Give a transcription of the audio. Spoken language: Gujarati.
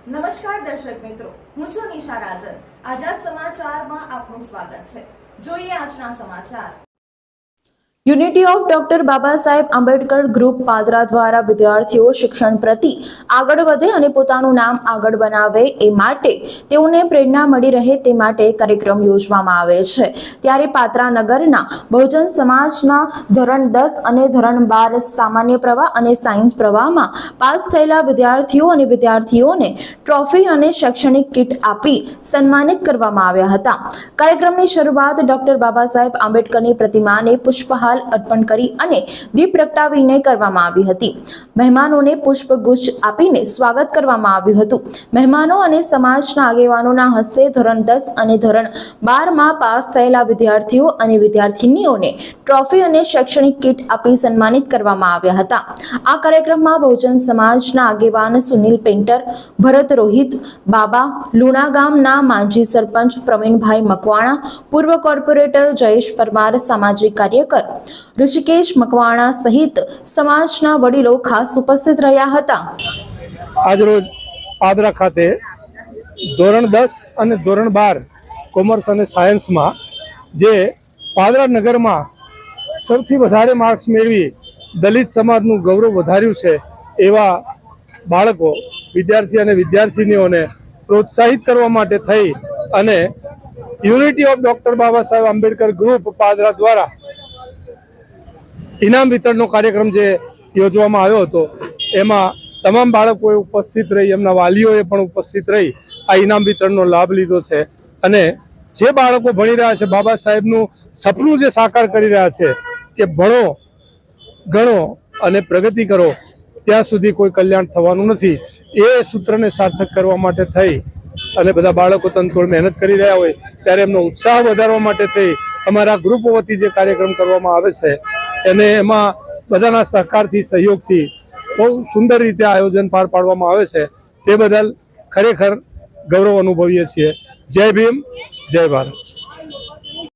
નમસ્કાર દર્શક મિત્રો, હું છું નિશા રાજન। આઝાદ સમાચારમાં આપનું સ્વાગત છે। જોઈએ આજના સમાચાર। Unity of doctor Baba Saheb Ambedkar group Padra દ્વારા વિદ્યાર્થીઓ શિક્ષણ પ્રતિ આગળ વધે અને પોતાનું નામ આગળ બનાવે એ માટે તેઓને પ્રેરણા મળી રહે તે માટે કાર્યક્રમ યોજવામાં આવે છે। ત્યારે પાદરા નગરના બહુજન સમાજના ધોરણ 10 અને ધોરણ 12 સામાન્ય પ્રવાહ અને સાયન્સ પ્રવાહમાં પાસ થયેલા વિદ્યાર્થીઓ અને વિદ્યાર્થીઓને ટ્રોફી અને શૈક્ષણિક કીટ આપી સન્માનિત કરવામાં આવ્યા હતા। કાર્યક્રમની શરૂઆત ડોક્ટર બાબા સાહેબ આંબેડકરની પ્રતિમાને પુષ્પહાર अर्पण करी अने दीप प्रगटावीने करवामां आवी हती। मेहमानोने पुष्पगुच्छ आपीने स्वागत करवामां आव्युं हतुं। मेहमानो अने समाजना आगेवानोना हस्ते धोरण 10 अने धोरण 12 मां पास थयेला विद्यार्थीओ अने विद्यार्थिनीओने ट्रोफी अने शैक्षणिक किट आपी सन्मानित करवामां आव्या हता। आ कार्यक्रममां बहुजन समाजना आगेवान सुनील पेंटर, भरत रोहित, बाबा लूणा गामना माजी सरपंच प्रवीणभाई मकवाणा, पूर्व कोर्पोरेटर जयेश परमार, सामाजिक कार्यकर ऋषिकेश मकवाणा सहित समाजना वडीलो खास उपस्थित रह्या हता। आज रोज पादरा खाते धोरण 10 અને ધોરણ 12 કોમર્સ અને સાયન્સમાં જે પાદરા નગરમાં સૌથી વધારે માર્ક્સ મેળવી દલિત સમાજનું ગૌરવ વધાર્યું છે એવા બાળકો, વિદ્યાર્થી અને વિદ્યાર્થીનીઓને પ્રોત્સાહિત કરવા માટે થઈ અને unity of doctor Baba Saheb Ambedkar group Padra દ્વારા इनाम वितरणનો कार्यक्रम જે યોજવામાં આવ્યો હતો એમાં તમામ બાળકોએ ઉપસ્થિત રહી, એમના વાલીઓએ પણ ઉપસ્થિત રહી આ ઇનામ વિતરણનો લાભ લીધો છે। અને જે બાળકો ભણી રહ્યા છે, બાબા સાહેબનું સપનું જે સાકાર કરી રહ્યા છે કે ભણો ગણો અને પ્રગતિ કરો, ત્યાં સુધી કોઈ કલ્યાણ થવાનું નથી, એ સૂત્રને સાર્થક કરવા માટે થઈ અને બધા બાળકો તનતોડ મહેનત કરી રહ્યા હોય ત્યારે એમનો ઉત્સાહ વધારવા માટે થઈ અમારા ગ્રુપ વતી જે કાર્યક્રમ કરવામાં આવે છે અને એમાં બધાના સહકારથી, સહયોગથી બહુ સુંદર રીતે આયોજન પાર પાડવામાં આવે છે। તે બદલ ખરેખર ગૌરવ અનુભવીએ છીએ। જય ભીમ, જય ભારત।